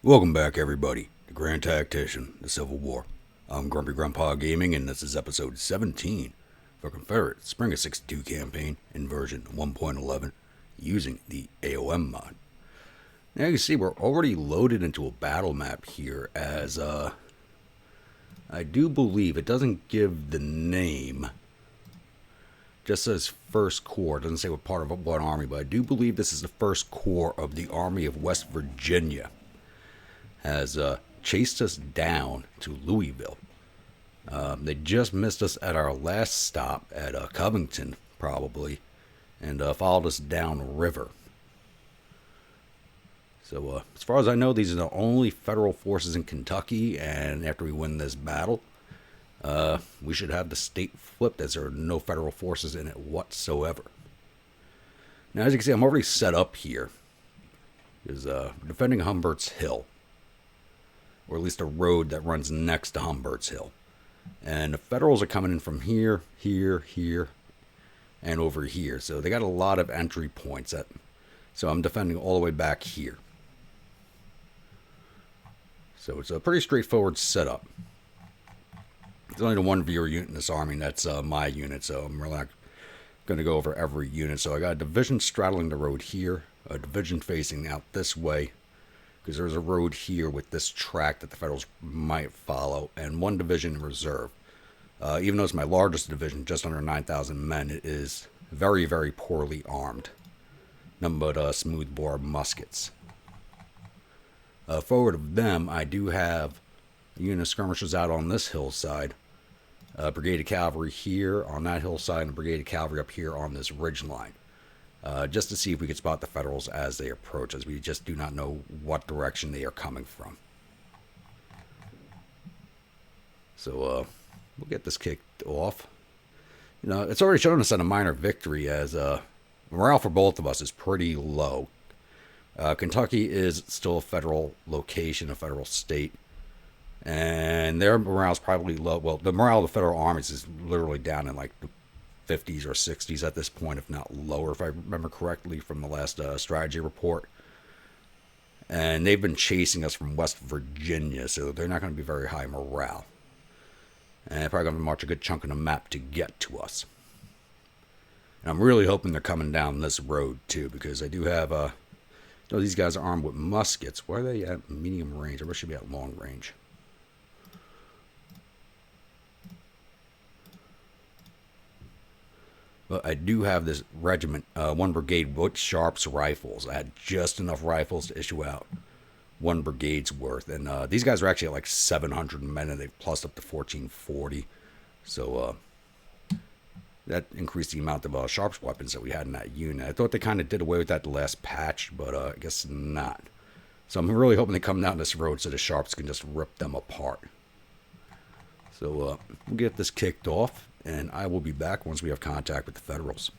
Welcome back, everybody, to Grand Tactician, the Civil War. I'm Grumpy Grandpa Gaming, and this is episode 17 for Confederate Spring of '62 campaign in version 1.11 using the A.O.M mod. Now you can see we're already loaded into a battle map here, as I do believe it doesn't give the name. Just says First Corps. It doesn't say what part of what army, but I do believe this is the First Corps of the Army of West Virginia. Has chased us down to Louisville. They just missed us at our last stop at Covington, probably, and followed us downriver. So, as far as I know, these are the only federal forces in Kentucky, and after we win this battle, we should have the state flipped as there are no federal forces in it whatsoever. Now, as you can see, I'm already set up here. Is defending Humbert's Hill, or at least a road that runs next to Humbert's Hill. And the Federals are coming in from here, here, here, and over here. So they got a lot of entry points. So I'm defending all the way back here. So it's a pretty straightforward setup. There's only the one viewer unit in this army, and that's my unit, so I'm really not going to go over every unit. So I got a division straddling the road here, a division facing out this way, because there's a road here with this track that the Federals might follow, and one division in reserve. Even though it's my largest division, just under 9,000 men, it is very, very poorly armed. Nothing but smoothbore muskets. Forward of them, I do have a unit of skirmishers out on this hillside, a brigade of cavalry here on that hillside, and a brigade of cavalry up here on this ridge line. Just to see if we could spot the Federals as they approach us. We just do not know what direction they are coming from. So we'll get this kicked off. You know, it's already shown us a minor victory, as morale for both of us is pretty low. Kentucky is still a federal location, a federal state, and their morale is probably low. Well, the morale of the federal armies is literally down in like the 50s or 60s at this point, if not lower, if I remember correctly from the last strategy report. And they've been chasing us from West Virginia, so they're not going to be very high morale. And they're probably going to march a good chunk of the map to get to us. And I'm really hoping they're coming down this road, too, because I do have, these guys are armed with muskets. Where are they at medium range? I should be at long range. But I do have this regiment, one brigade with Sharps rifles. I had just enough rifles to issue out one brigade's worth. And these guys are actually at like 700 men, and they've plussed up to 1440. So that increased the amount of Sharps weapons that we had in that unit. I thought they kind of did away with that the last patch, but I guess not. So I'm really hoping they come down this road so the Sharps can just rip them apart. So we'll get this kicked off, and I will be back once we have contact with the Federals.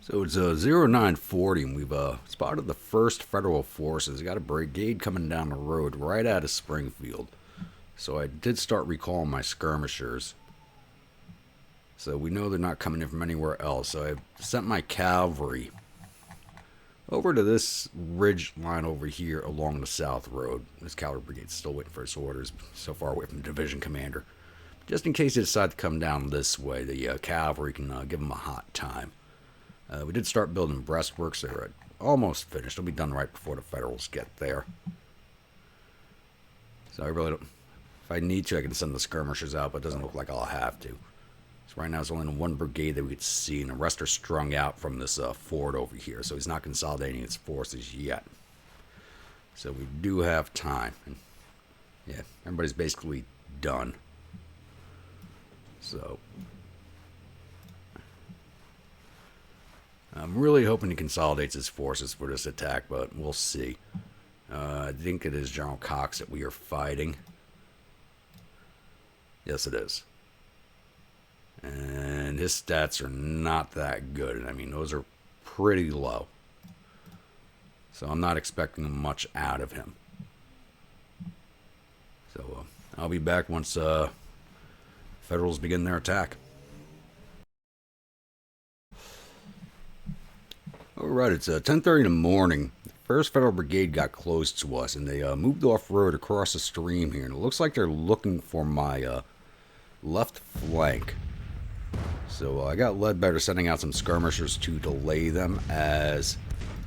So it's 0940, and we've spotted the first Federal forces. We got a brigade coming down the road right out of Springfield. So I did start recalling my skirmishers. So we know they're not coming in from anywhere else. So I sent my cavalry over to this ridge line over here along the south road. This cavalry brigade's still waiting for its orders, so far away from the division commander. Just in case they decide to come down this way, the cavalry can give them a hot time. We did start building breastworks. They're almost finished. They'll be done right before the Federals get there. So I really don't... If I need to, I can send the skirmishers out, but it doesn't look like I'll have to. So right now there's only one brigade that we could see, and the rest are strung out from this fort over here. So he's not consolidating its forces yet. So we do have time. And yeah, everybody's basically done. So I'm really hoping he consolidates his forces for this attack, but we'll see. I think it is General Cox that we are fighting. Yes, it is. And his stats are not that good. I mean, those are pretty low. So I'm not expecting much out of him. So I'll be back once Federals begin their attack. Alright, it's 10:30 in the morning. The First Federal Brigade got close to us, and they moved off-road across the stream here. And it looks like they're looking for my left flank. So I got Ledbetter sending out some skirmishers to delay them as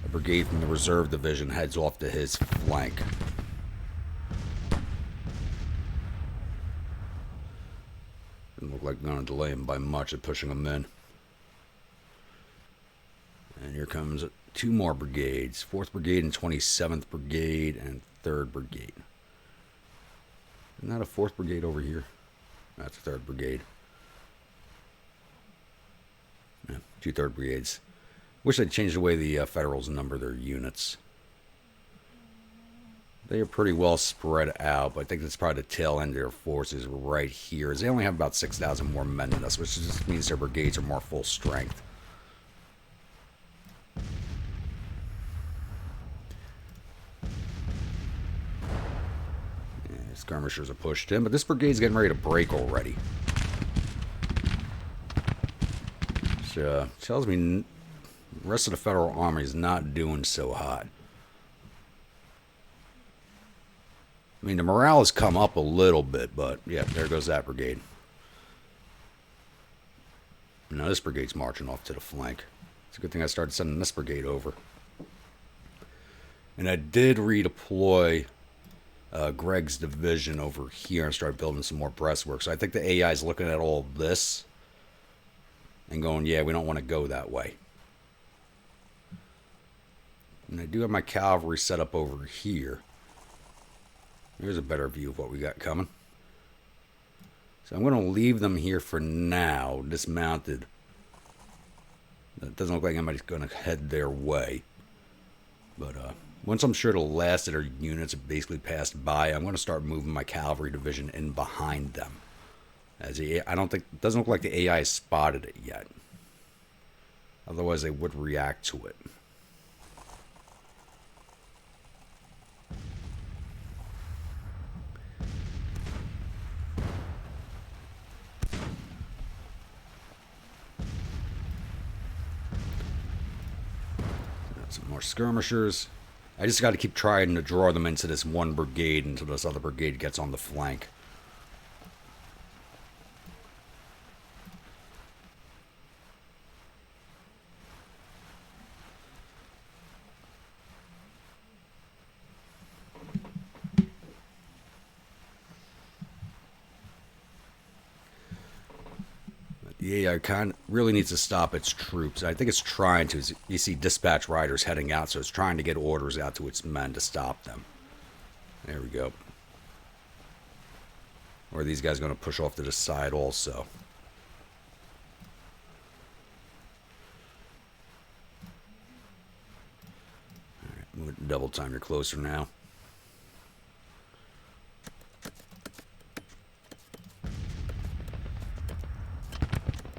a brigade from the reserve division heads off to his flank. Doesn't look like they're going to delay him by much at pushing them in. And here comes 2 more brigades. 4th Brigade and 27th Brigade and 3rd Brigade. Isn't that a 4th Brigade over here? That's a 3rd Brigade. Yeah, 2 3rd Brigades. Wish they'd changed the way the Federals number their units. They are pretty well spread out, but I think that's probably the tail end of their forces right here. They only have about 6,000 more men than us, which just means their brigades are more full strength. Yeah, skirmishers are pushed in, but this brigade's getting ready to break already. Which tells me the rest of the Federal Army is not doing so hot. I mean, the morale has come up a little bit, but yeah, there goes that brigade. Now this brigade's marching off to the flank. It's a good thing I started sending this brigade over. And I did redeploy Greg's division over here and start building some more breastworks. So I think the AI is looking at all this and going, yeah, we don't want to go that way. And I do have my cavalry set up over here. Here's a better view of what we got coming. So I'm going to leave them here for now, dismounted. It doesn't look like anybody's going to head their way. But once I'm sure the last of their units have basically passed by, I'm going to start moving my cavalry division in behind them. I don't think, it doesn't look like the AI has spotted it yet. Otherwise they would react to it. Some more skirmishers. I just got to keep trying to draw them into this one brigade until this other brigade gets on the flank. The AI kind of really needs to stop its troops. I think it's trying to. You see dispatch riders heading out, so it's trying to get orders out to its men to stop them. There we go. Or are these guys going to push off to the side also? Alright, move it double time. You're closer now.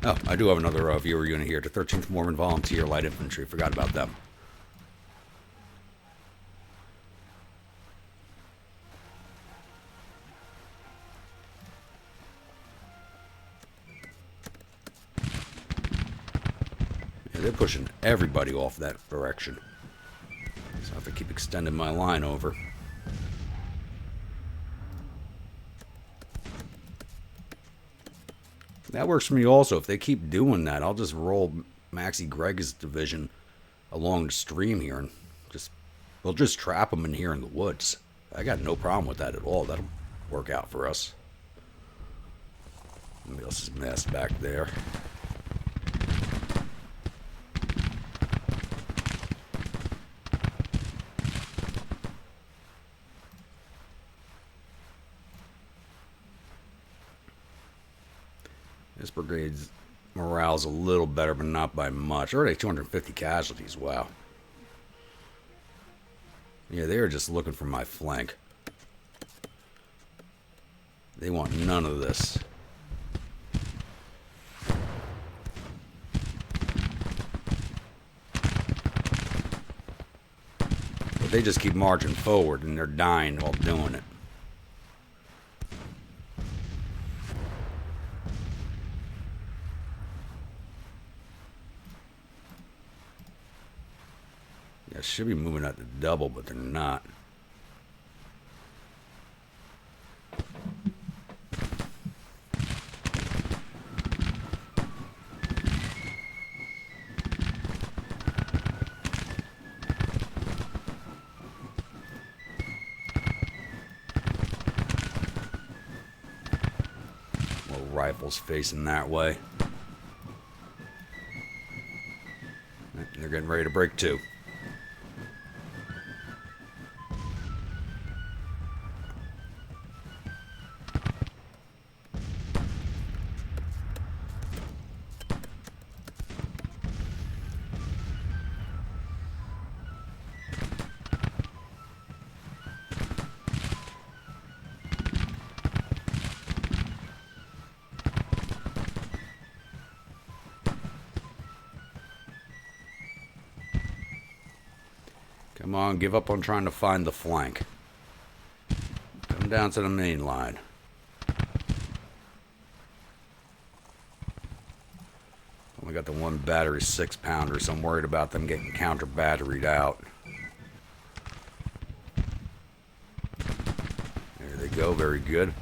Oh, I do have another viewer unit here. The 13th Mormon Volunteer Light Infantry. Forgot about them. Yeah, they're pushing everybody off that direction. So I have to keep extending my line over. That works for me also. If they keep doing that, I'll just roll Maxie Greg's division along the stream here and we'll just trap them in here in the woods. I got no problem with that at all. That'll work out for us. Somebody else is massed back there. This brigade's morale's a little better, but not by much. Already 250 casualties, wow. Yeah, they were just looking for my flank. They want none of this. But they just keep marching forward, and they're dying while doing it. Yeah, should be moving at the double, but they're not. More rifles facing that way. And they're getting ready to break too. Come on, give up on trying to find the flank. Come down to the main line. Only got the one battery 6-pounder, so I'm worried about them getting counter-batteried out. There they go, very good.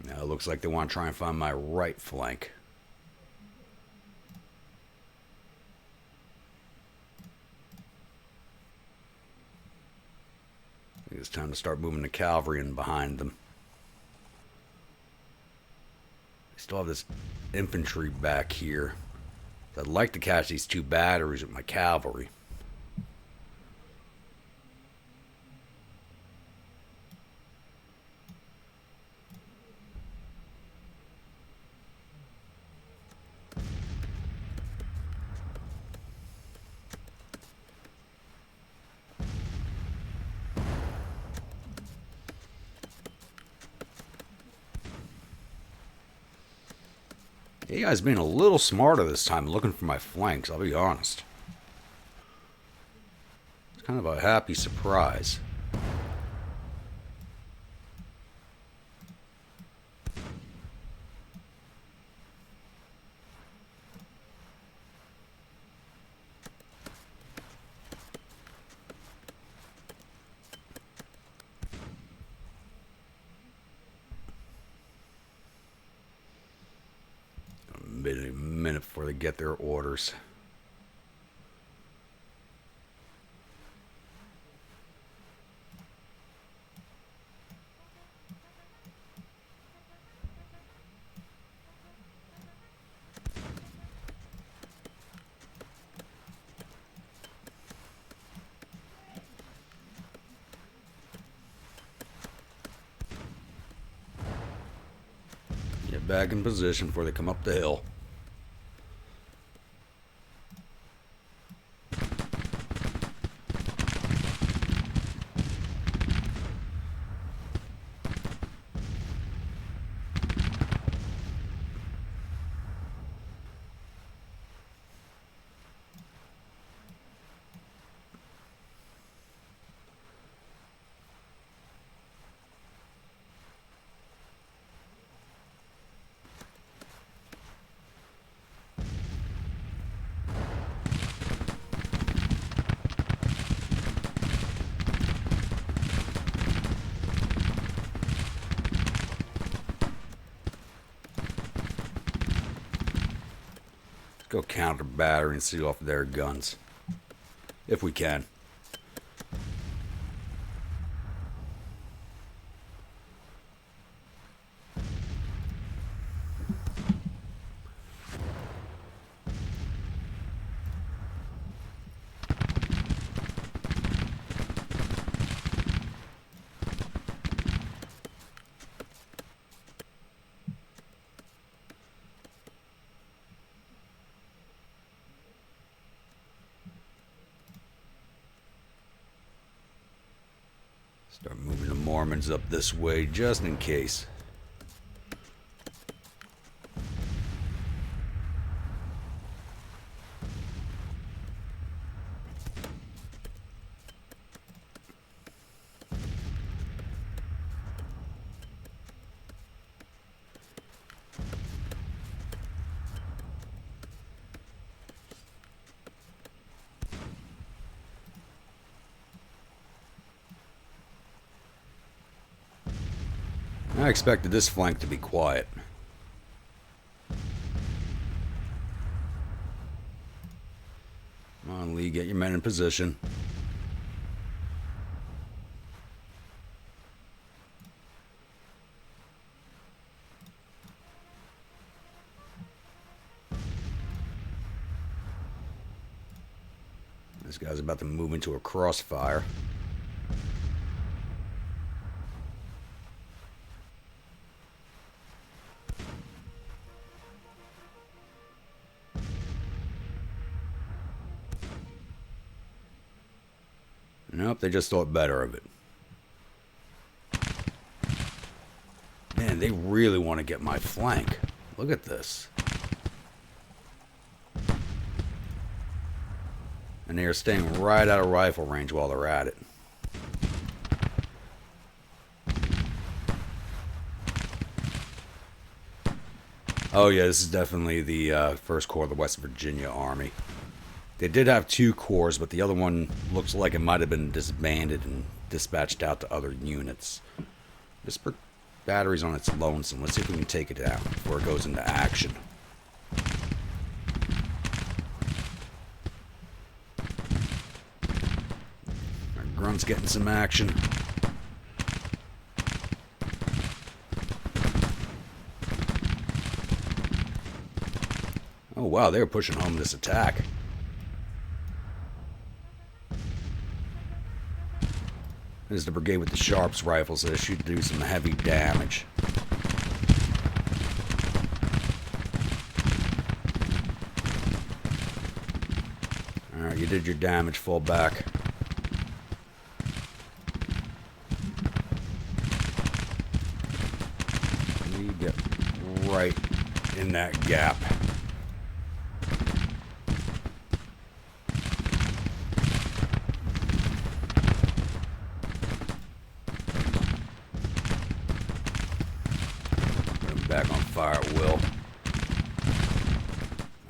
Now it looks like they want to try and find my right flank. I think it's time to start moving the cavalry in behind them. I still have this infantry back here. I'd like to catch these two batteries with my cavalry. You guys being a little smarter this time, looking for my flanks, I'll be honest. It's kind of a happy surprise. A minute before they get their orders. Get back in position before they come up the hill. Go counter battery and see off their guns. If we can. Start moving the Mormons up this way just in case. I expected this flank to be quiet. Come on, Lee, get your men in position. This guy's about to move into a crossfire. Nope, they just thought better of it. Man, they really want to get my flank. Look at this. And they are staying right out of rifle range while they're at it. Oh yeah, this is definitely the 1st Corps of the West Virginia Army. They did have 2 corps, but the other one looks like it might have been disbanded and dispatched out to other units. This battery's on its lonesome. Let's see if we can take it out before it goes into action. Our grunt's getting some action. Oh wow, they were pushing home this attack. This is the brigade with the Sharps rifles, so they should do some heavy damage. Alright, you did your damage, fall back. You get right in that gap. Back on fire at will.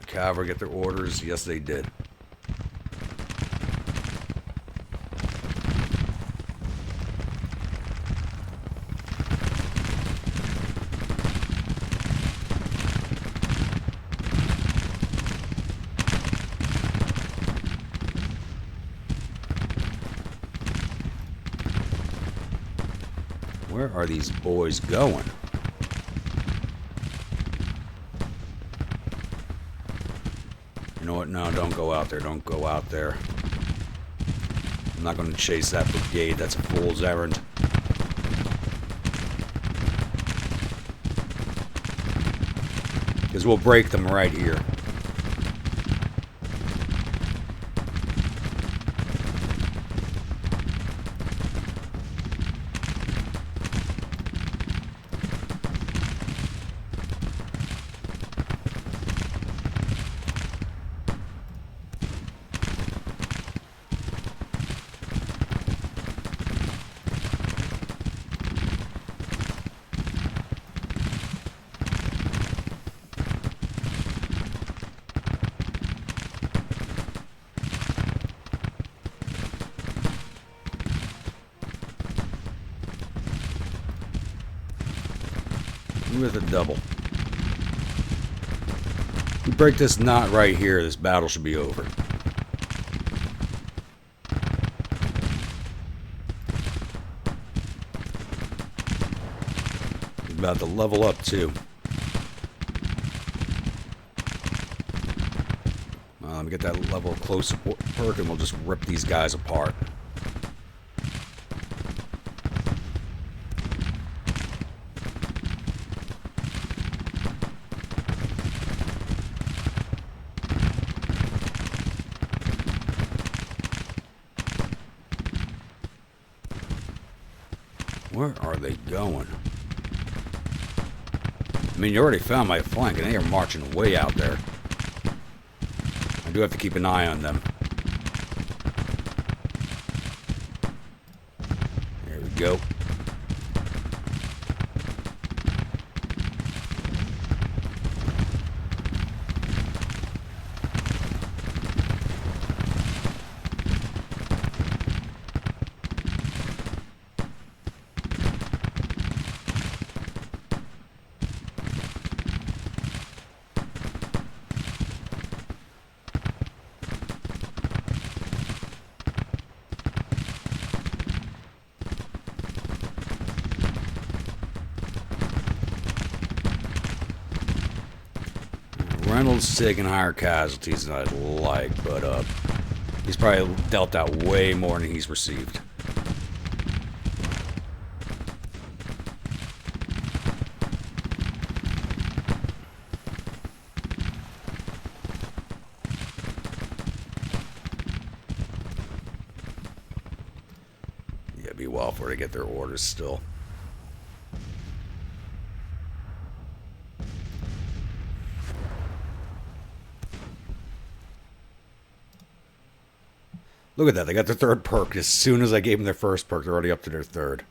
The cavalry get their orders. Yes, they did. Where are these boys going? You know what? No, don't go out there. Don't go out there. I'm not going to chase that brigade. That's a fool's errand. Because we'll break them right here. With a double. We break this knot right here, this battle should be over. We're about to level up too. Let me get that level of close support perk and we'll just rip these guys apart. Where are they going? I mean, you already found my flank, and they are marching way out there. I do have to keep an eye on them. There we go. Reynolds taking higher casualties than I'd like, but he's probably dealt out way more than he's received. Yeah, it'd be a while before they get their orders still. Look at that, they got their third perk. As soon as I gave them their first perk, they're already up to their third.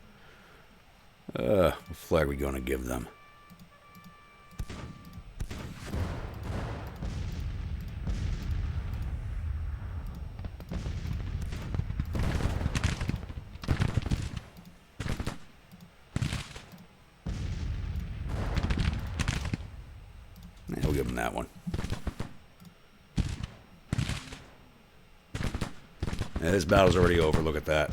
What flag are we going to give them? Yeah, we'll give them that one. Yeah, this battle's already over, look at that.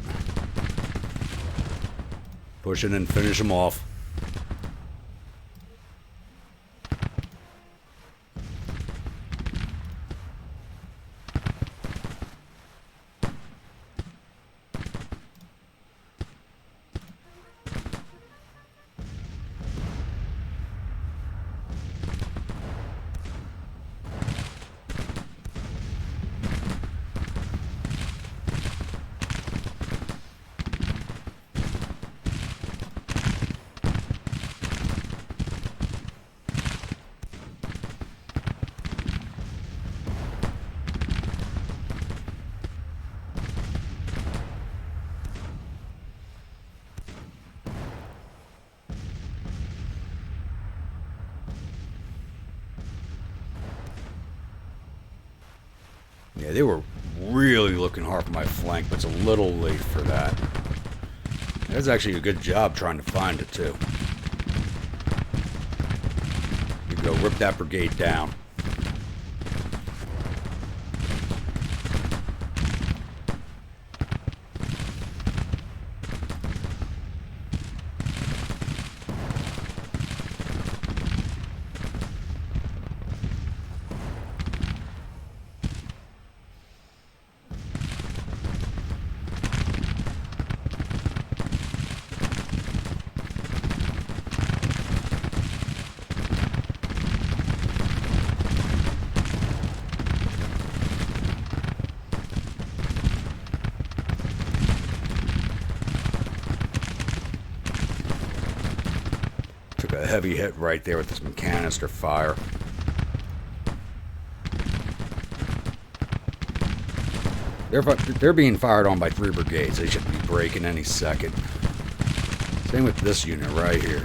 Push it and finish them off. Yeah, they were really looking hard for my flank, but it's a little late for that. That's actually a good job trying to find it, too. You go rip that brigade down. Took a heavy hit right there with this canister fire. They're being fired on by 3 brigades. They should be breaking any second. Same with this unit right here.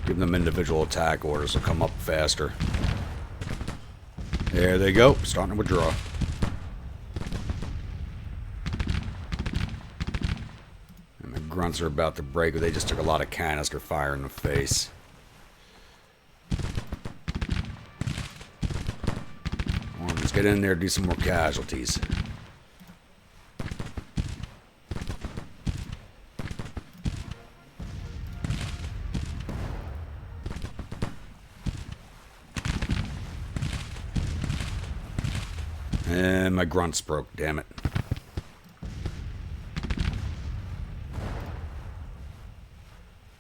Give them individual attack orders to come up faster. There they go, starting to withdraw. And the grunts are about to break, but they just took a lot of canister fire in the face. Well, let's get in there and do some more casualties. And my grunts broke, damn it.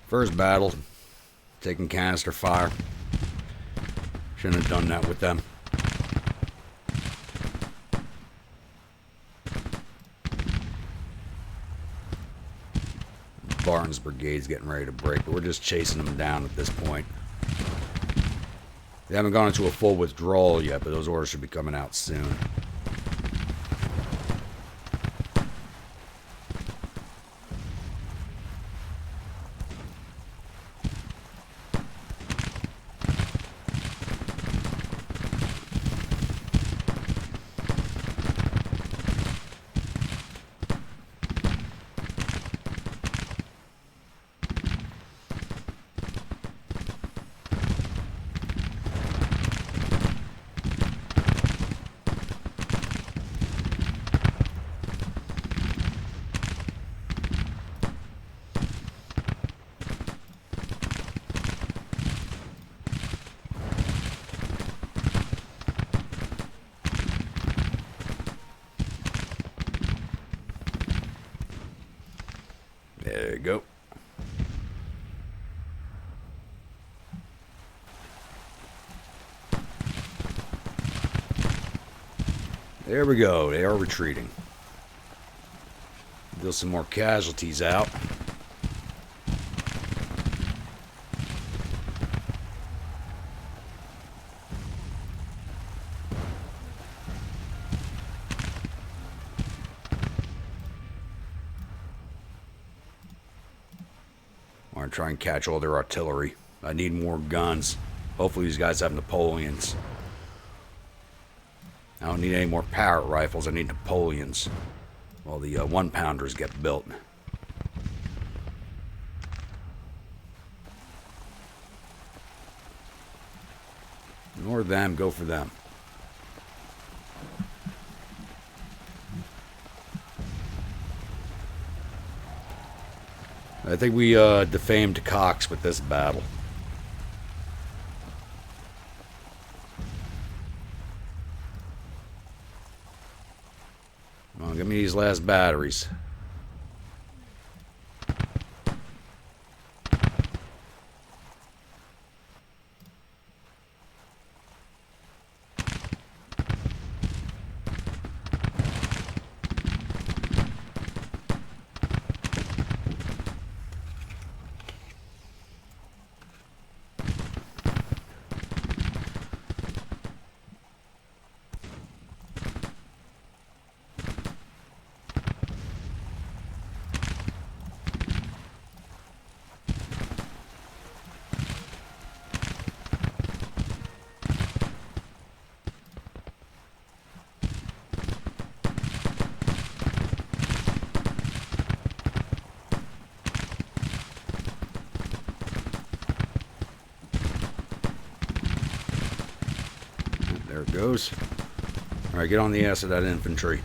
First battle, taking canister fire. Shouldn't have done that with them. Barton's brigade's getting ready to break, but we're just chasing them down at this point. They haven't gone into a full withdrawal yet, but those orders should be coming out soon. There you go. There we go. They are retreating. Deal some more casualties out. I want to try and catch all their artillery. I need more guns. Hopefully these guys have Napoleons. I don't need any more Parrott rifles. I need Napoleons. While the one-pounders get built. Ignore them. Go for them. I think we defamed Cox with this battle. Come on, give me these last batteries. There it goes. Alright, get on the ass of that infantry.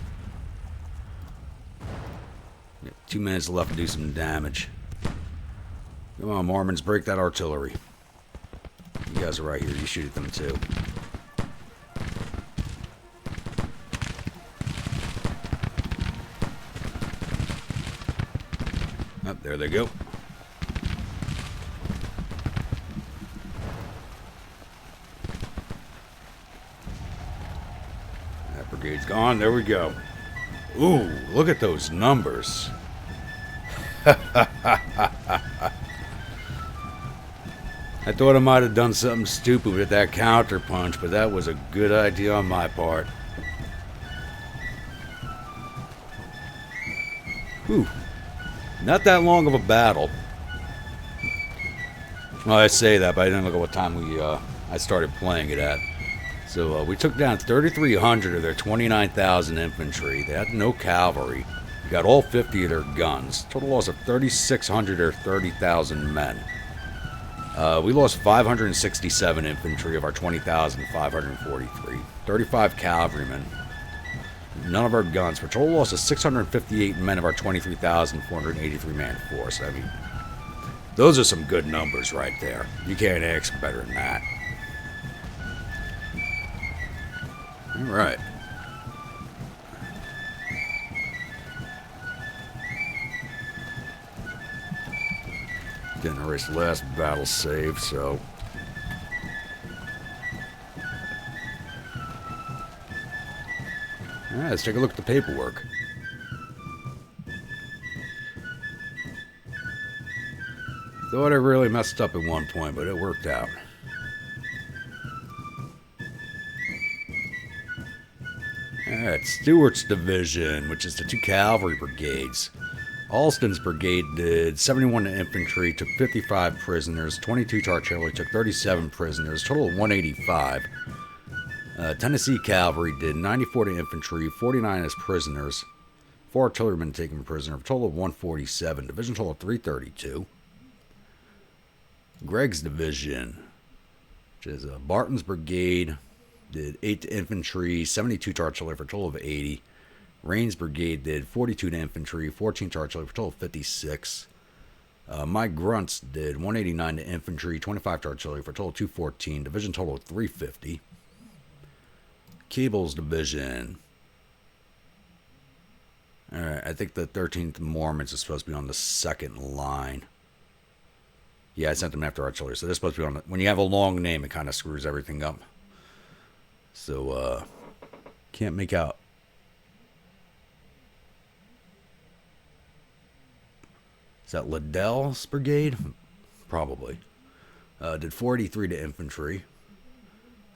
2 minutes left to do some damage. Come on, Mormons, break that artillery. You guys are right here. You shoot at them too. Oh, there they go. That brigade's gone. There we go. Ooh, look at those numbers. I thought I might have done something stupid with that counter punch, but that was a good idea on my part. Whew. Not that long of a battle. Well, I say that, but I didn't look at what time I started playing it at. So we took down 3,300 of their 29,000 infantry. They had no cavalry. We got all 50 of their guns. Total loss of 3,600 or 30,000 men. We lost 567 infantry of our 20,543. 35 cavalrymen. None of our guns. For total loss of 658 men of our 23,483 man force. I mean, those are some good numbers right there. You can't ask better than that. Alright. Didn't erase the last battle save, so... Alright, let's take a look at the paperwork. Thought I really messed up at one point, but it worked out. Alright, Stewart's division, which is the 2 cavalry brigades. Alston's brigade did 71 infantry, took 55 prisoners. 22 artillery, took 37 prisoners. Total of 185. Tennessee cavalry did 94 to infantry, 49 as prisoners. 4 artillerymen taken prisoner, a total of 147. Division total of 332. Gregg's division, which is Barton's brigade, did 8 to infantry, 72 to artillery for a total of 80. Rains brigade did 42 to infantry, 14 to artillery for a total of 56. My grunts did 189 to infantry, 25 to artillery for a total of 214. Division total of 350. Cable's division Alright, I think the 13th Mormons is supposed to be on the second line. Yeah, I sent them after artillery. So they're supposed to be on the... When you have a long name, it kind of screws everything up. So, can't make out. Is that Liddell's brigade? Probably. Did 483 to infantry.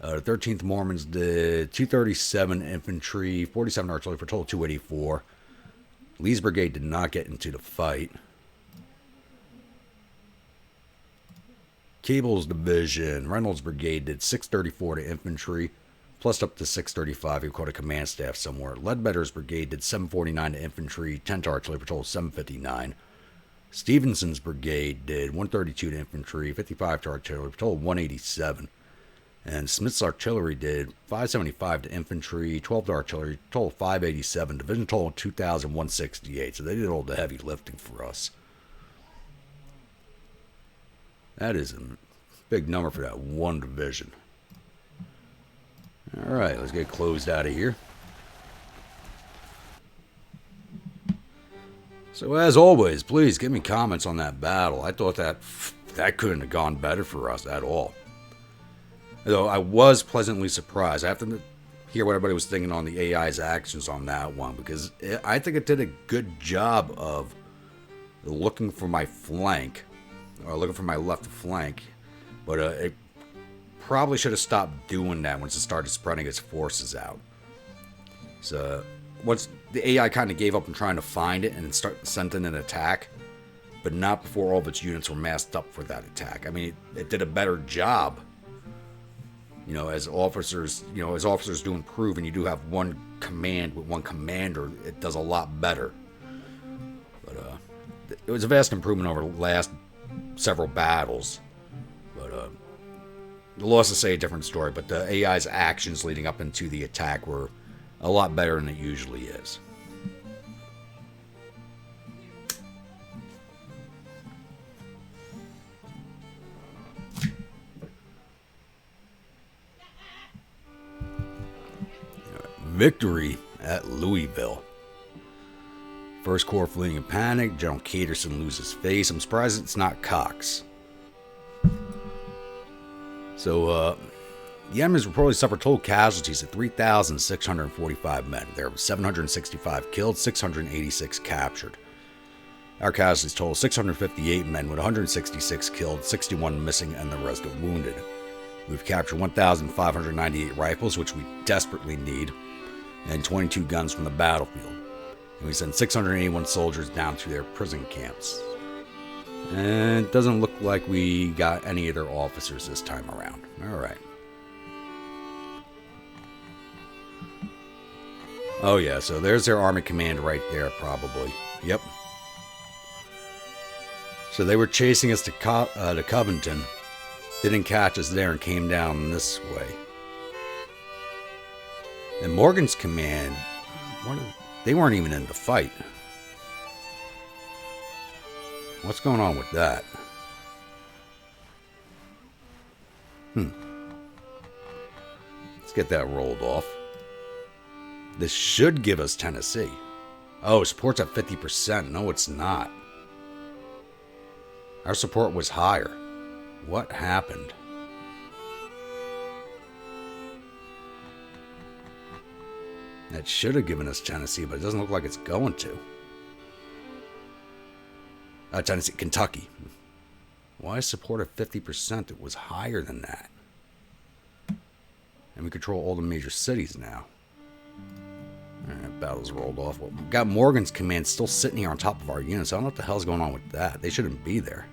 The 13th Mormons did 237 infantry, 47 artillery for a total of 284. Lee's brigade did not get into the fight. Cable's division, Reynolds brigade did 634 to infantry, plus up to 635. He caught a command staff somewhere. Ledbetter's brigade did 749 to infantry, 10 to artillery for a total of 759. Stevenson's brigade did 132 to infantry, 55 to artillery, for a total of 187. And Smith's artillery did 575 to infantry, 12 to artillery, total 587. Division total 2,168. So they did all the heavy lifting for us. That is a big number for that one division. Alright, let's get closed out of here. So as always, please give me comments on that battle. I thought that couldn't have gone better for us at all. Though I was pleasantly surprised. I have to hear what everybody was thinking on the AI's actions on that one, because I think it did a good job of looking for my flank, or looking for my left flank, but it probably should have stopped doing that once it started spreading its forces out. So once the AI kind of gave up on trying to find it and sent in an attack, but not before all of its units were massed up for that attack. I mean, it did a better job. You know, as officers do improve, and you do have one command with one commander, it does a lot better. But it was a vast improvement over the last several battles. But the losses say a different story. But the AI's actions leading up into the attack were a lot better than it usually is. Victory at Louisville. First Corps fleeing in panic. General Caterson loses face. I'm surprised it's not Cox. So, the enemies reportedly suffered total casualties of 3,645 men. There were 765 killed, 686 captured. Our casualties total 658 men, with 166 killed, 61 missing, and the rest are wounded. We've captured 1,598 rifles, which we desperately need, and 22 guns from the battlefield. And we sent 681 soldiers down to their prison camps. And it doesn't look like we got any of their officers this time around. Alright. Oh yeah, so there's their army command right there, probably. Yep. So they were chasing us to Covington. Didn't catch us there and came down this way. And Morgan's command, they weren't even in the fight. What's going on with that? Let's get that rolled off. This should give us Tennessee. Oh, support's at 50%. No, it's not. Our support was higher. What happened? That should have given us Tennessee, but it doesn't look like it's going to. Tennessee, Kentucky. Why is support at 50%? It was higher than that. And we control all the major cities now. Alright, battle's rolled off. Well, we've got Morgan's command still sitting here on top of our units. I don't know what the hell's going on with that. They shouldn't be there.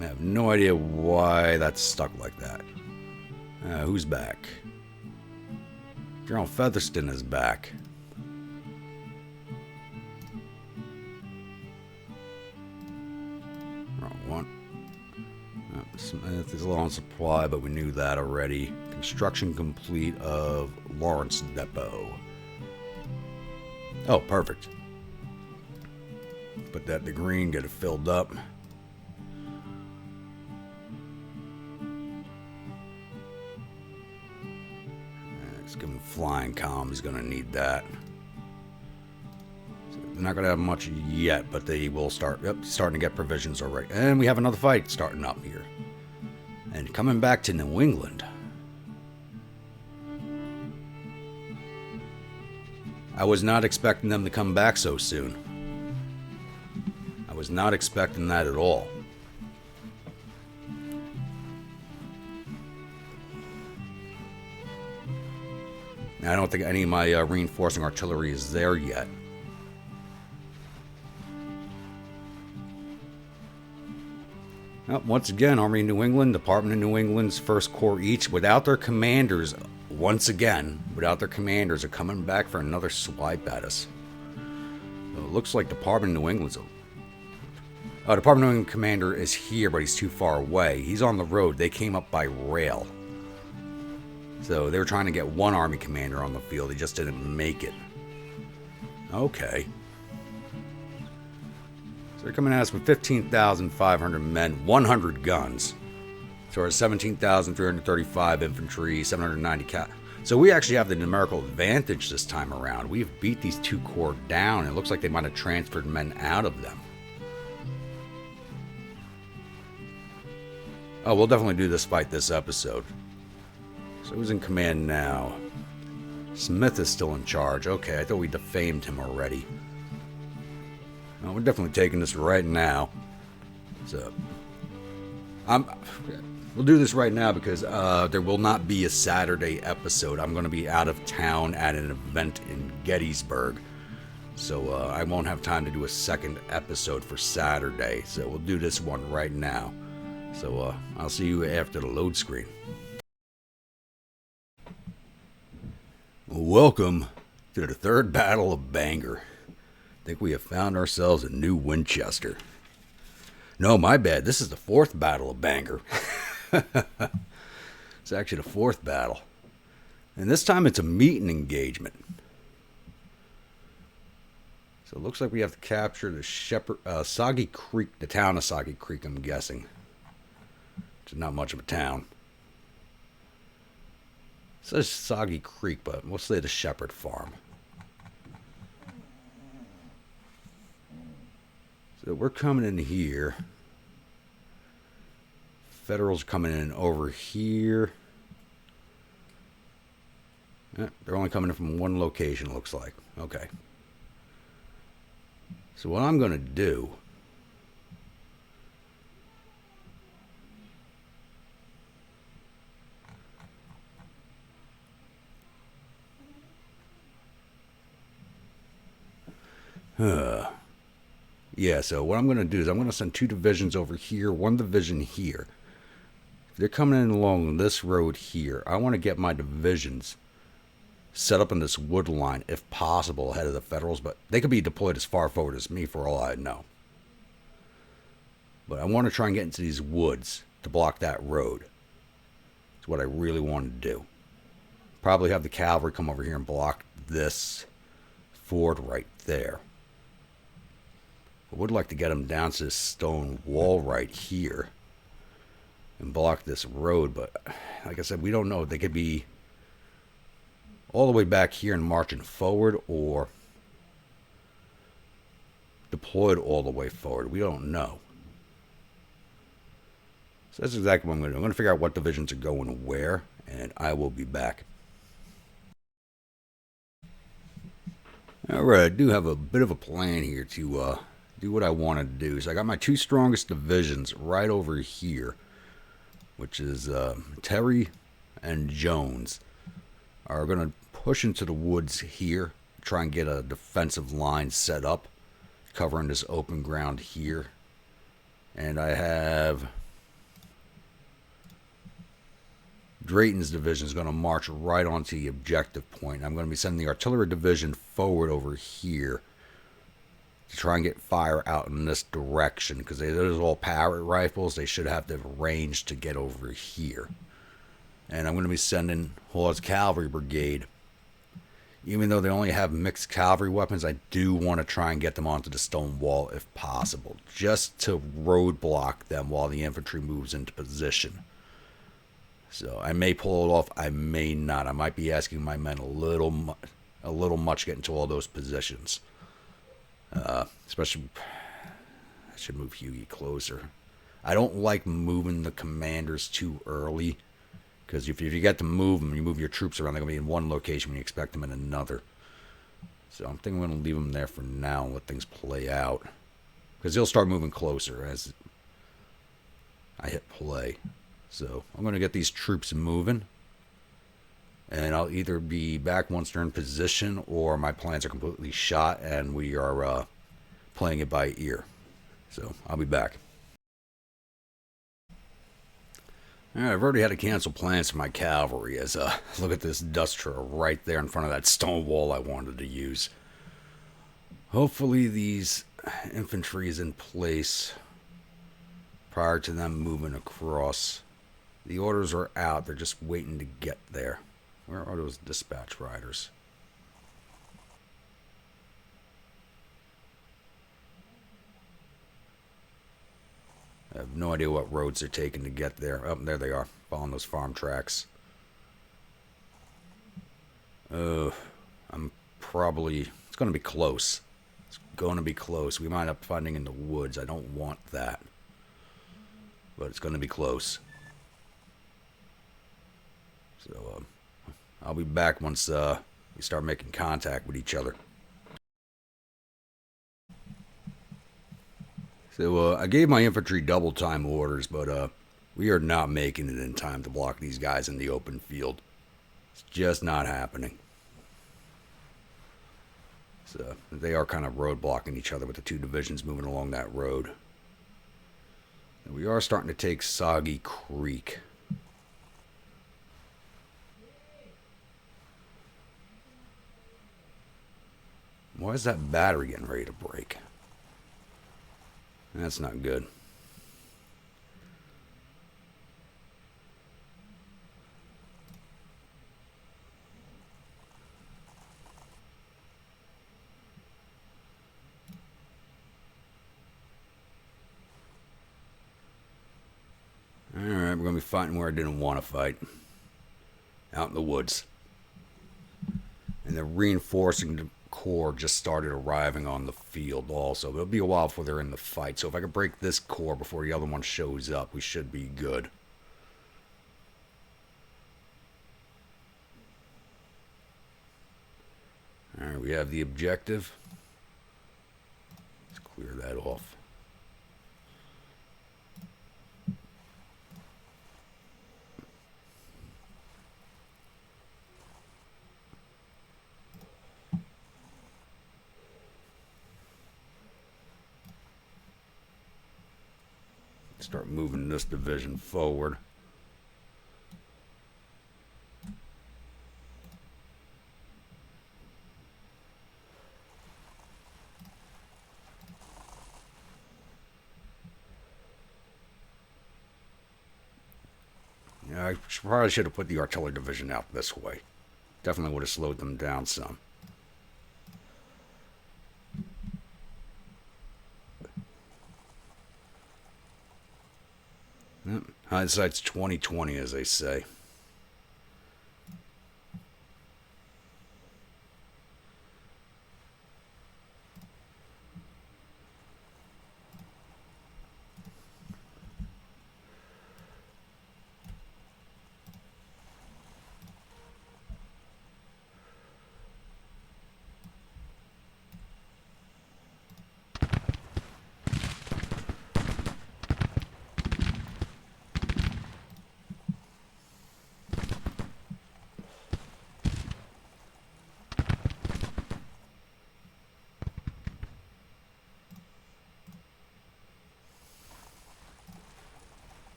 I have no idea why that's stuck like that. Who's back? General Featherston is back. Wrong one. Smith is low on supply, but we knew that already. Construction complete of Lawrence Depot. Oh, perfect. Put that to green, get it filled up. Flying column is going to need that. So they're not going to have much yet, but they will start. Yep, starting to get provisions already. And we have another fight starting up here. And coming back to New England. I was not expecting them to come back so soon. I was not expecting that at all. I don't think any of my reinforcing artillery is there yet. Well, once again, Army of New England, Department of New England's 1st Corps each, without their commanders, once again, without their commanders, are coming back for another swipe at us. So it looks like Department of New England's... Department of New England commander is here, but he's too far away. He's on the road. They came up by rail. So they were trying to get one army commander on the field. He just didn't make it. Okay. So they're coming at us with 15,500 men, 100 guns. So we're 17,335 infantry, 790 cat. So we actually have the numerical advantage this time around. We've beat these 2 corps down. It looks like they might have transferred men out of them. Oh, we'll definitely do this fight this episode. So who's in command now? Smith is still in charge. Okay, I thought we defamed him already. No, we're definitely taking this right now. So, we'll do this right now because there will not be a Saturday episode. I'm going to be out of town at an event in Gettysburg. So I won't have time to do a second episode for Saturday. So we'll do this one right now. So I'll see you after the load screen. Welcome to the 3rd Battle of Bangor. I think we have found ourselves a new Winchester. No, my bad. This is the 4th Battle of Bangor. It's actually the 4th battle. And this time it's a meeting engagement. So it looks like we have to capture the Soggy Creek, the town of Soggy Creek, I'm guessing. Which is not much of a town. It says Soggy Creek, but we'll say the Shepherd Farm. So we're coming in here. Federals coming in over here. They're only coming in from one location, it looks like. Okay. So what I'm going to do... Yeah, so what I'm going to do is I'm going to send 2 divisions over here, 1 division here. If they're coming in along this road here, I want to get my divisions set up in this wood line, if possible, ahead of the Federals, but they could be deployed as far forward as me for all I know. But I want to try and get into these woods to block that road. That's what I really want to do. Probably have the cavalry come over here and block this ford right there. I would like to get them down to this stone wall right here and block this road, but like I said, we don't know. They could be all the way back here and marching forward, or deployed all the way forward. We don't know. So that's exactly what I'm going to do. I'm going to figure out what divisions are going where, and I will be back. Alright, I do have a bit of a plan here to do what I want to do. So I got my 2 strongest divisions right over here, which is Terry and Jones, are going to push into the woods here, try and get a defensive line set up, covering this open ground here. And I have Drayton's division is going to march right onto the objective point. I'm going to be sending the artillery division forward over here to try and get fire out in this direction, because those are all Parrott rifles. They should have the range to get over here. And I'm going to be sending Hawes Cavalry Brigade. Even though they only have mixed cavalry weapons, I do want to try and get them onto the stone wall if possible, just to roadblock them while the infantry moves into position. So I may pull it off. I may not. I might be asking my men a little much to get into all those positions. Especially, I should move Hughie closer. I don't like moving the commanders too early. Because if you get to move them, you move your troops around, they're going to be in one location when you expect them in another. So I'm thinking I'm going to leave them there for now and let things play out. Because they'll start moving closer as I hit play. So I'm going to get these troops moving. And I'll either be back once they're in position, or my plans are completely shot and we are playing it by ear. So I'll be back. Alright, I've already had to cancel plans for my cavalry as look at this dust trail right there in front of that stone wall I wanted to use. Hopefully these infantry is in place prior to them moving across. The orders are out, they're just waiting to get there. Where are those dispatch riders? I have no idea what roads they're taking to get there. Oh, there they are, following those farm tracks. I'm probably... It's going to be close. It's going to be close. We might end up finding in the woods. I don't want that. But it's going to be close. So, I'll be back once we start making contact with each other. So, I gave my infantry double time orders, but we are not making it in time to block these guys in the open field. It's just not happening. So, they are kind of roadblocking each other with the two divisions moving along that road. And we are starting to take Soggy Creek. Why is that battery getting ready to break? That's not good. Alright, we're going to be fighting where I didn't want to fight. Out in the woods. And the reinforcing corps just started arriving on the field also. It'll be a while before they're in the fight. So if I could break this corps before the other one shows up, we should be good. Alright, we have the objective. Let's clear that off. Start moving this division forward. Yeah, I probably should have put the artillery division out this way. Definitely would have slowed them down some. Yep. Hindsight's 20/20, as they say.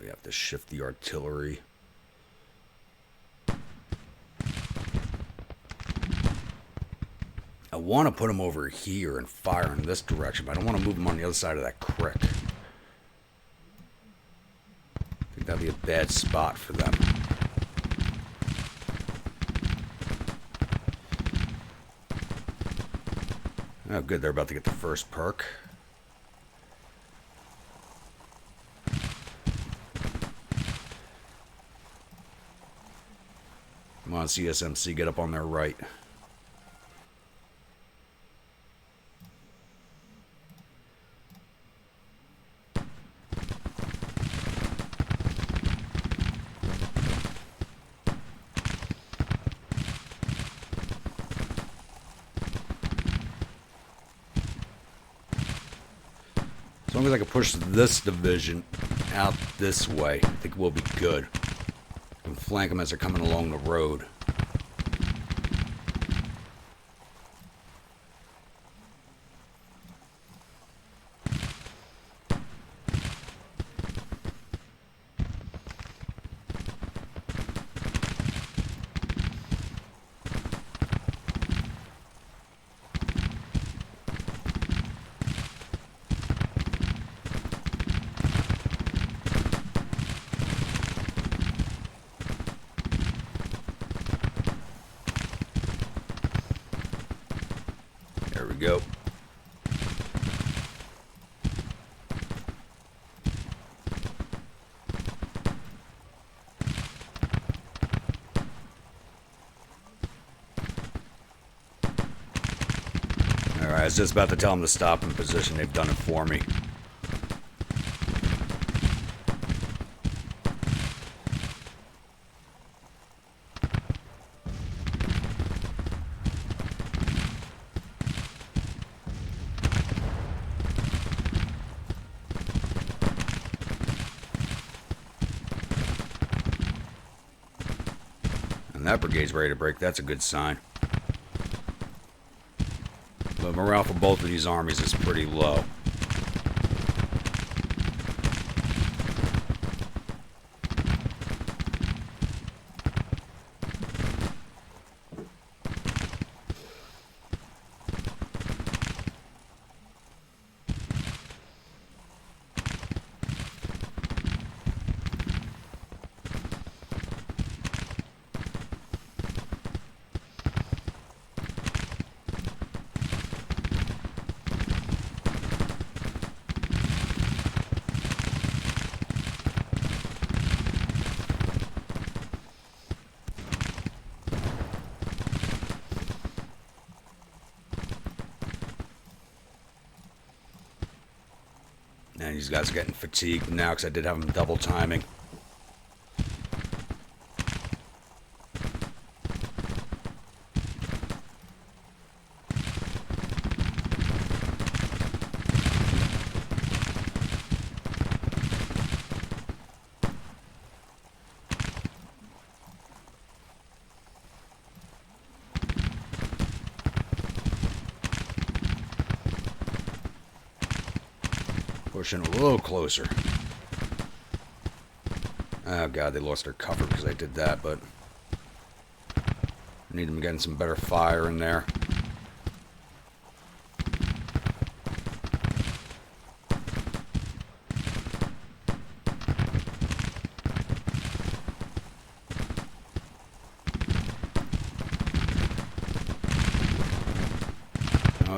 We have to shift the artillery. I want to put them over here and fire in this direction, but I don't want to move them on the other side of that creek. I think that'd be a bad spot for them. Oh, good. They're about to get the first perk. on, CSMC, get up on their right. As long as I can push this division out this way, I think we'll be good. I can flank them as they're coming along the road. There we go. Alright, I was just about to tell them to stop in position. They've done it for me. And that brigade's ready to break. That's a good sign. But morale for both of these armies is pretty low. And these guys are getting fatigued now because I did have them double timing. Pushing a little closer. Oh god, they lost their cover because I did that, but I need them getting some better fire in there.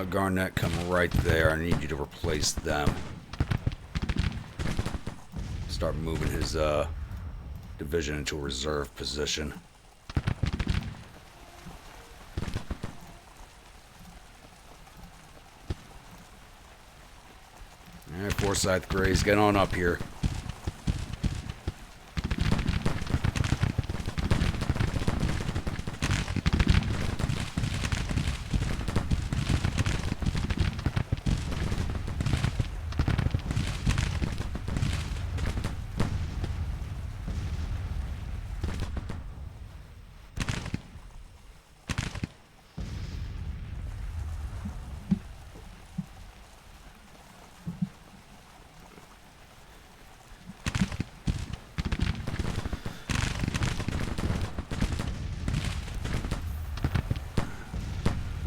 Garnett come right there. I need you to replace them. Start moving his division into a reserve position. Alright, Forsyth Grays, get on up here.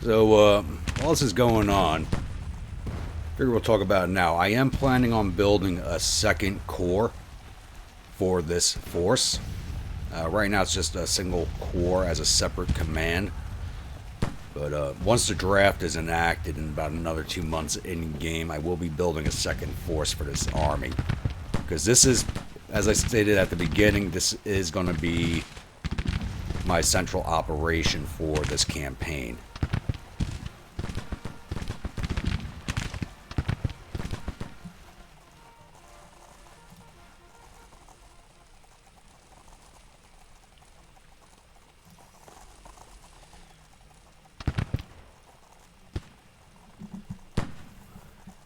So, while this is going on, I figure we'll talk about it now. I am planning on building a second corps for this force. Right now it's just a single corps as a separate command. But once the draft is enacted in about another 2 months in-game, I will be building a second force for this army. Because this is, as I stated at the beginning, this is going to be my central operation for this campaign.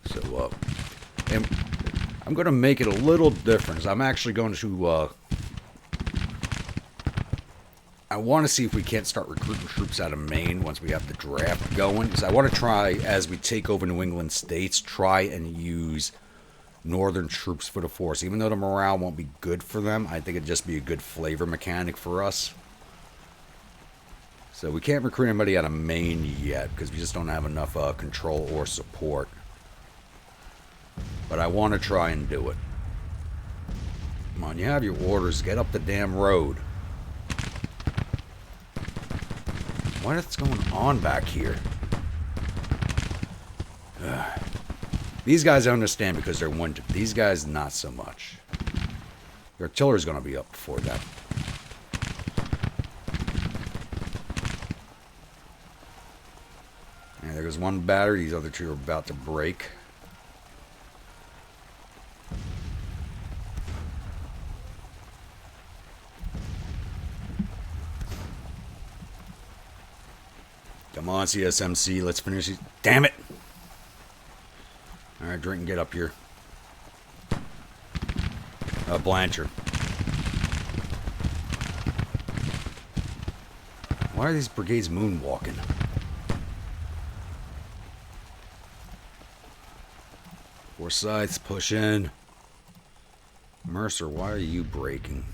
So, and I'm going to make it a little different. I'm actually going to, I want to see if we can't start recruiting troops out of Maine once we have the draft going. Because I want to try, as we take over New England states, try and use northern troops for the force. Even though the morale won't be good for them, I think it'd just be a good flavor mechanic for us. So we can't recruit anybody out of Maine yet because we just don't have enough control or support. But I want to try and do it. Come on, you have your orders. Get up the damn road. What is going on back here? Ugh. These guys I understand because they're wounded. These guys, not so much. Your artillery's going to be up before that. And there goes one battery. These other two are about to break. Come on, CSMC. Let's finish these. Damn it! Alright, drink and get up here. Blanchard. Why are these brigades moonwalking? Forsyth's push in. Mercer, why are you breaking?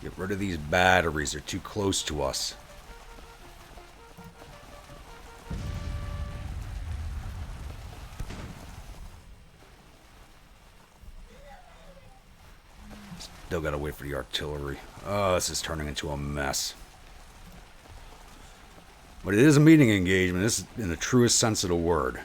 Get rid of these batteries. They're too close to us. Still gotta wait for the artillery. Oh, this is turning into a mess. But it is a meeting engagement. This is in the truest sense of the word.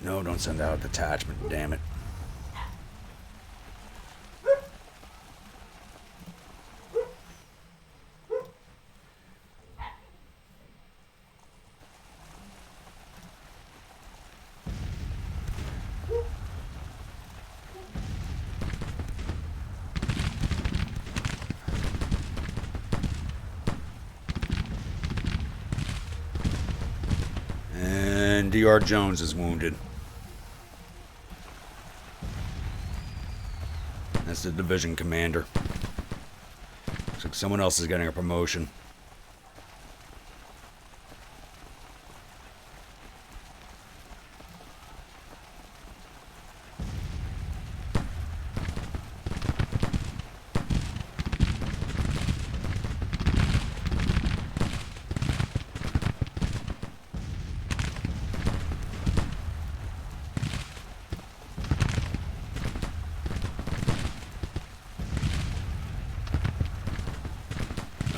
No, don't send out a detachment, damn it. And D.R. Jones is wounded. That's the division commander. Looks like someone else is getting a promotion.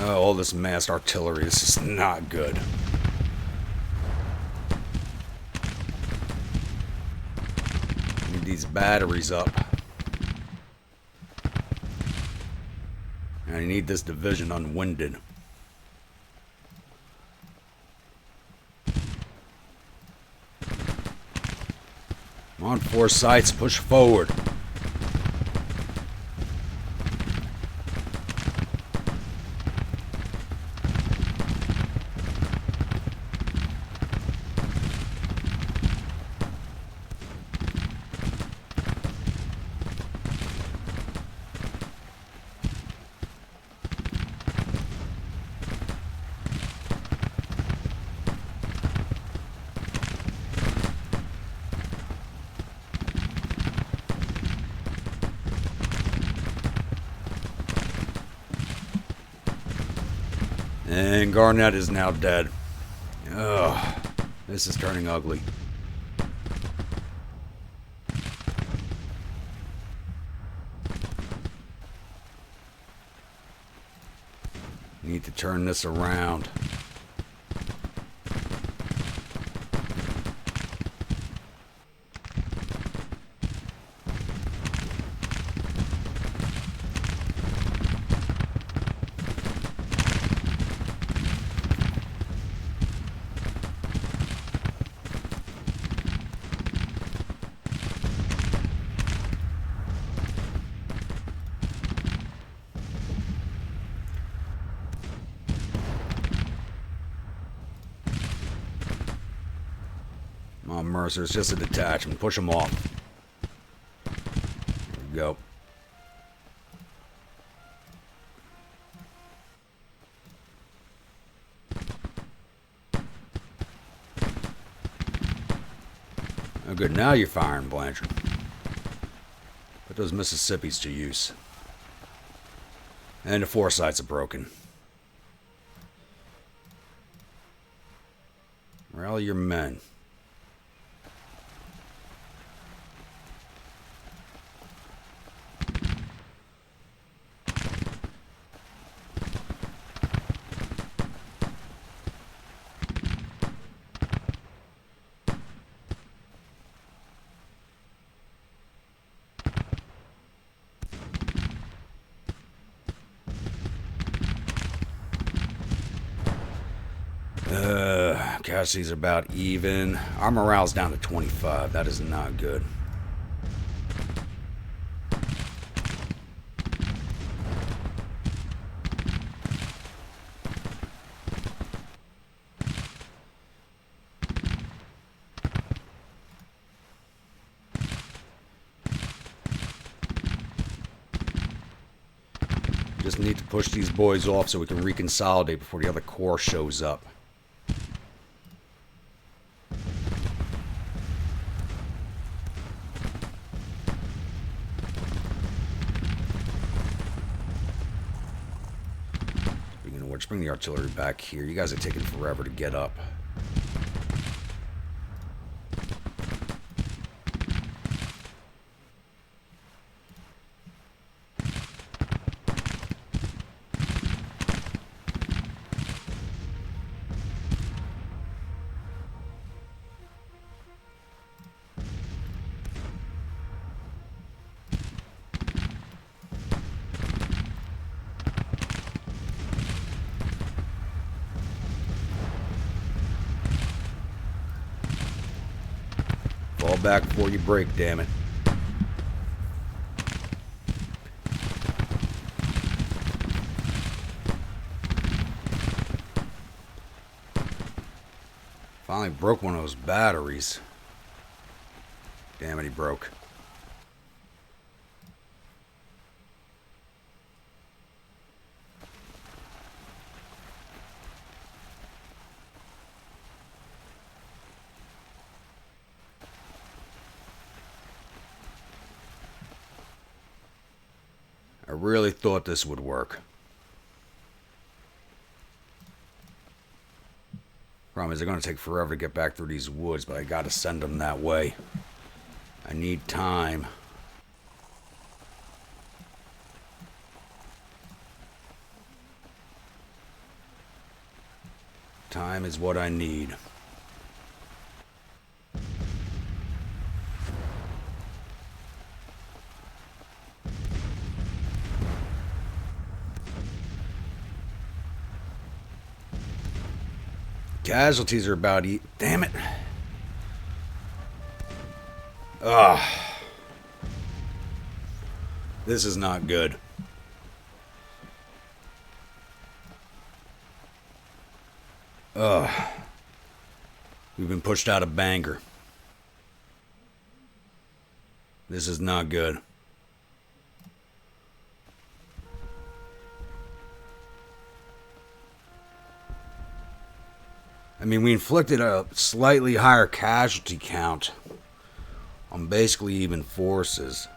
Oh, all this massed artillery. This is not good. Need these batteries up. And I need this division unwinded. Come on, Forsyths, push forward. And Garnett is now dead. Ugh, this is turning ugly. Need to turn this around. Come on, Mercer, it's just a detachment. Push them off. There we go. Oh, good. Now you're firing, Blanchard. Put those Mississippis to use. And the foresights are broken. Rally your men. Casualties are about even. Our morale's down to 25. That is not good. Just need to push these boys off so we can reconsolidate before the other corps shows up. Let's bring the artillery back here. You guys are taking forever to get up. Fall back before you break, damn it. Finally broke one of those batteries. Damn it, he broke. I really thought this would work. Problem is, they're going to take forever to get back through these woods, but I got to send them that way. I need time. Time is what I need. Casualties are about damn it. Ugh. This is not good. Ugh. We've been pushed out of Bangor. This is not good. I mean, we inflicted a slightly higher casualty count on basically even forces.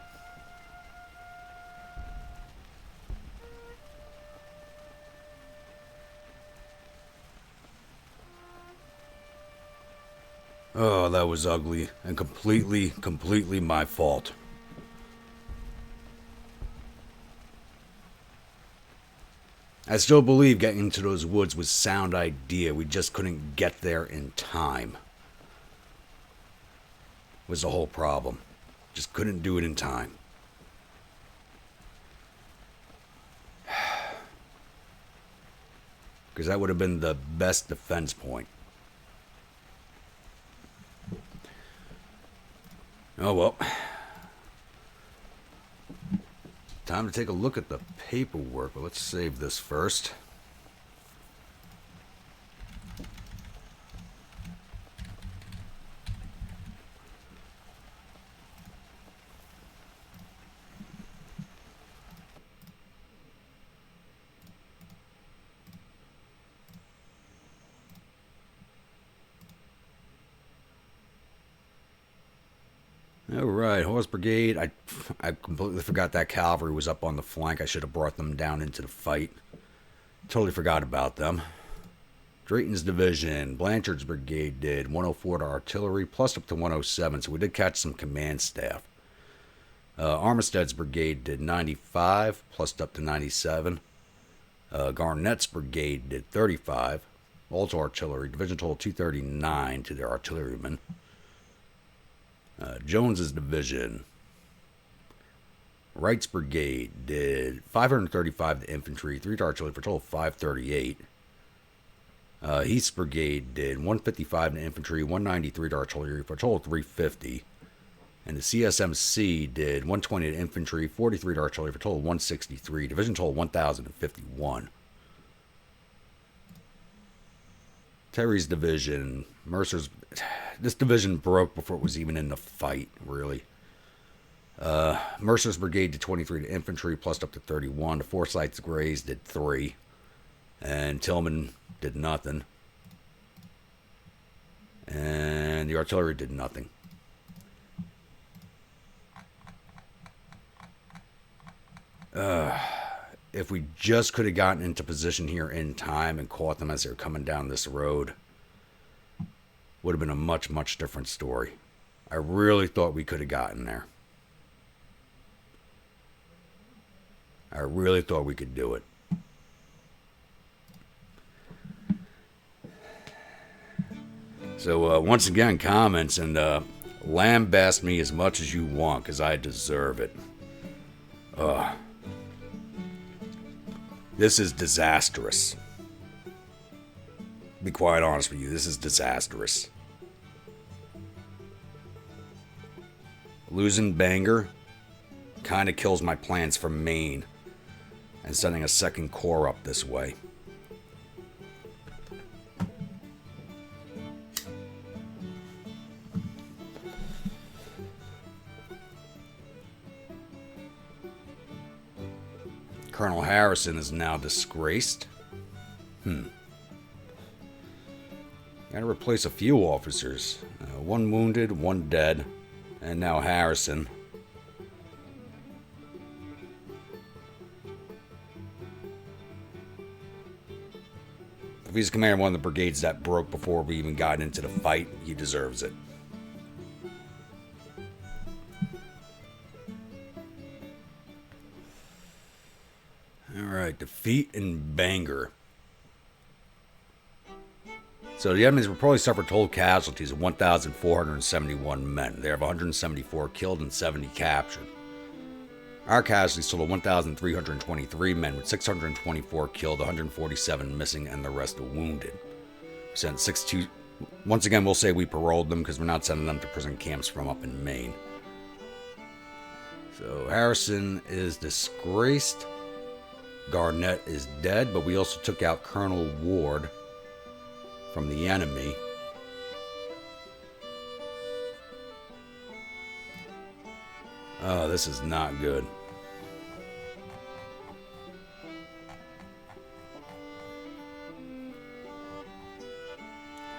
Oh, that was ugly and completely my fault. I still believe getting into those woods was a sound idea. We just couldn't get there in time. Was the whole problem. Just couldn't do it in time. Because that would have been the best defense point. Oh well. Time to take a look at the paperwork, but let's save this first. All right, Horse Brigade. I completely forgot that cavalry was up on the flank. I should have brought them down into the fight. Totally forgot about them. Drayton's division. Blanchard's brigade did 104 to artillery, plus up to 107, so we did catch some command staff. Armistead's brigade did 95, plus up to 97. Garnett's brigade did 35. Also artillery. Division total 239 to their artillerymen. Jones's division. Wright's brigade did 535 to infantry, 3 to artillery for a total of 538. Heath's brigade did 155 to infantry, 193 to artillery for a total of 350. And the CSMC did 120 to infantry, 43 to artillery for a total of 163. Division total 1,051. Terry's division, Mercer's... This division broke before it was even in the fight, really. Mercer's brigade did 23 to infantry, plus up to 31. The Forsyth's Grays did 3. And Tillman did nothing. And the artillery did nothing. If we just could have gotten into position here in time and caught them as they were coming down this road, would have been a much, much different story. I really thought we could have gotten there. I really thought we could do it. So once again, comments and lambaste me as much as you want, because I deserve it. This is disastrous. To be quite honest with you, this is disastrous. Losing Bangor kind of kills my plans for Maine and sending a second corps up this way. Colonel Harrison is now disgraced. Gotta replace a few officers. 1 wounded, 1 dead, and now Harrison. If he's commander of one of the brigades that broke before we even got into the fight, he deserves it. Alright, defeat in Bangor. So the enemies will probably suffer total casualties of 1,471 men. They have 174 killed and 70 captured. Our casualties total 1,323 men, with 624 killed, 147 missing, and the rest wounded. We sent 62. Once again, we'll say we paroled them because we're not sending them to prison camps from up in Maine. So Harrison is disgraced. Garnett is dead, but we also took out Colonel Ward from the enemy. Oh, this is not good.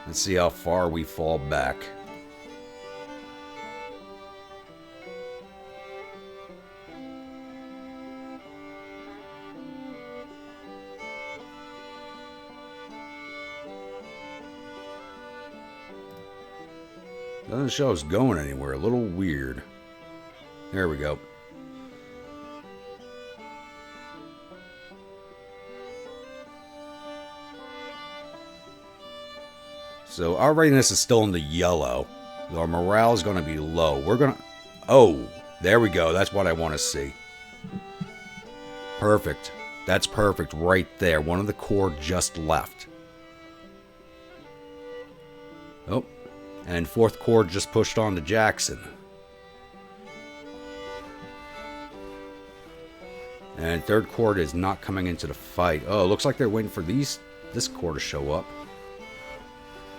Let's see how far we fall back. Doesn't show us going anywhere. A little weird. There we go. So our readiness is still in the yellow. Our morale is going to be low. We're going to... Oh, there we go. That's what I want to see. Perfect. That's perfect right there. One of the corps just left. Oh, and 4th Corps just pushed on to Jackson. And 3rd Corps is not coming into the fight. Oh, it looks like they're waiting for this corps to show up.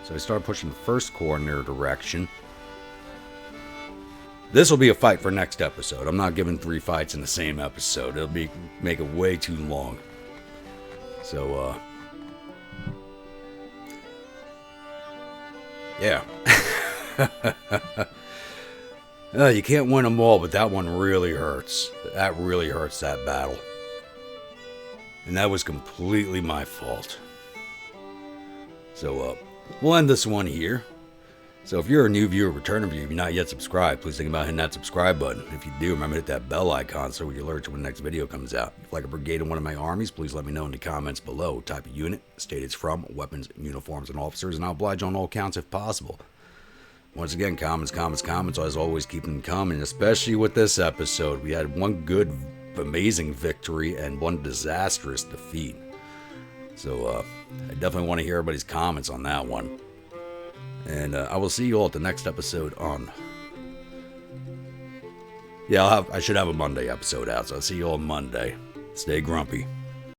So they started pushing the 1st Corps in their direction. This will be a fight for next episode. I'm not giving 3 fights in the same episode. It'll make it way too long. So, yeah. You can't win them all, but that one really hurts. That really hurts, that battle. And that was completely my fault. So, we'll end this one here. So if you're a new viewer, returning viewer, if you're not yet subscribed, please think about hitting that subscribe button. If you do, remember to hit that bell icon so you're alerted when the next video comes out. If you'd like a brigade in one of my armies, please let me know in the comments below. Type of unit, state it's from, weapons, uniforms, and officers, and I'll oblige on all counts if possible. Once again, comments. As always, keep them coming, especially with this episode. We had one good, amazing victory and one disastrous defeat. So I definitely want to hear everybody's comments on that one. And I will see you all at the next episode on... Yeah, I should have a Monday episode out, so I'll see you all Monday. Stay grumpy.